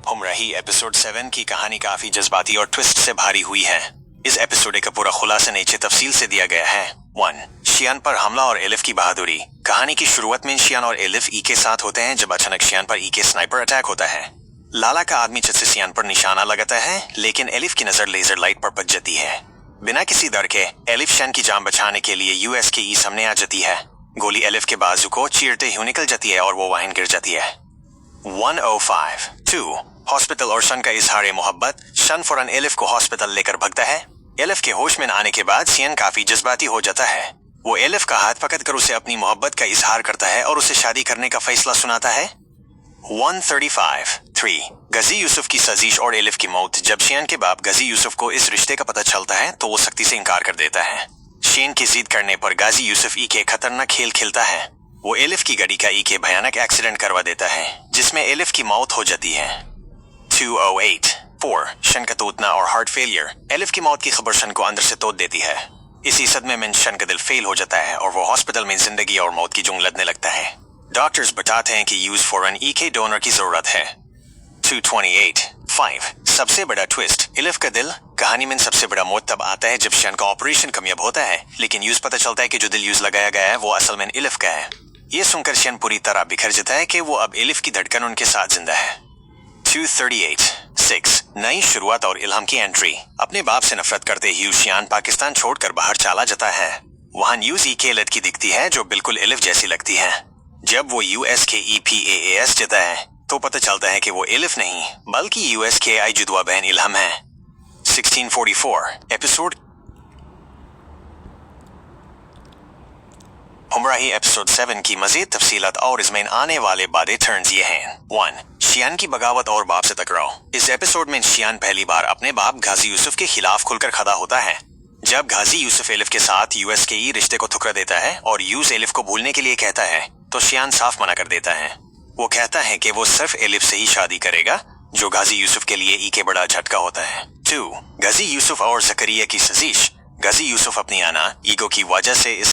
हमराही episode 7 की कहानी काफी जज्बाती और ट्विस्ट से भारी हुई है। इस एपिसोड का पूरा खुलासा नीचे तफसील से दिया गया है। 1. शियान पर हमला और एलिफ की बहादुरी। कहानी की शुरुआत में शियान और एलिफ ई के साथ होते हैं जब अचानक शियान पर ई के स्नाइपर अटैक होता है। लाला का आदमी जब से शियान पर निशाना लगाता है, लेकिन एलिफ की नजर लेजर लाइट पर बच जाती है। बिना किसी डर के एलिफ शियान की जान बचाने के लिए यूएस के ई सामने आ जाती है। गोली एलिफ के बाजू को चीरते हुए निकल जाती है और वो वहीं गिर जाती है। 105. 2. हॉस्पिटल और शन का इजहार मोहब्बत। शन फौरन एलिफ को हॉस्पिटल लेकर भगता है। एलिफ के होश में आने के बाद शियान काफी जज्बाती हो जाता है। वो एलिफ का हाथ पकड़कर उसे अपनी मोहब्बत का इजहार करता है और उसे शादी करने का फैसला सुनाता है। 135. 3. गजी यूसुफ की साजिश और एलिफ की मौत। जब शियान के बाप गजी यूसुफ को इस रिश्ते का पता चलता है तो वो सख्ती से इनकार कर देता है। शियान की जिद करने पर गाजी यूसुफ ई के खतरनाक खेल खेलता है। वो एलिफ की गाड़ी का ई के भयानक एक्सीडेंट करवा देता है जिसमें एलिफ की मौत हो जाती है। 208. 4. शन का तोड़ना और हार्ट फेलियर। एलिफ की मौत की खबर शन को अंदर से तोड़ देती है। इसी सदमे में शन का दिल फेल हो जाता है और वो हॉस्पिटल में जिंदगी और मौत की जंग लड़ने लगता है। डॉक्टर्स बताते हैं कि यूज फॉर एन ई के डोनर की जरूरत है। 228. 5. सबसे बड़ा ट्विस्ट। एलिफ का दिल। कहानी में सबसे बड़ा मौत तब आता है जब शन का ऑपरेशन कामयाब होता है, लेकिन यूज पता चलता है कि जो दिल यूज लगाया गया है वो असल में एलिफ का है। ये सुनकर शन पूरी तरह बिखर जाता है कि वो अब एलिफ की धड़कन उनके साथ जिंदा है। 238. 6. नई शुरुआत और इल्हाम की एंट्री। अपने बाप से नफरत करते ही शियान पाकिस्तान छोड़कर बाहर चला जाता है। वहां न्यूज ई के लड़की दिखती है जो बिल्कुल एलिफ जैसी लगती है। जब वो यूएस के EPAAS जाता है तो पता चलता है कि वो एलिफ नहीं बल्कि यूएस के आई जुदवा बहन इल्हाम है। 1644. एपिसोड हमराही एपिसोड 7 की मजीद तफसीलात और इसमें आने वाले बादे टर्न्स ये हैं। 1. शियान की बगावत और बाप से टकराव। इस एपिसोड में शियान पहली बार अपने बाप गाजी यूसुफ के खिलाफ खुलकर खड़ा होता है। जब गाजी यूसुफ एलिफ के साथ यूएस के ई रिश्ते को ठुकरा देता है और यूज एलिफ को भूलने के लिए कहता है तो शियान साफ मना कर देता है। वो कहता है कि वो सिर्फ एलिफ से ही शादी करेगा, जो गाजी यूसुफ के लिए ई के बड़ा झटका होता है। 2. गाजी यूसुफ और जकरिया की साजिश। गाजी यूसुफ अपनी आना ईगो की वजह से इस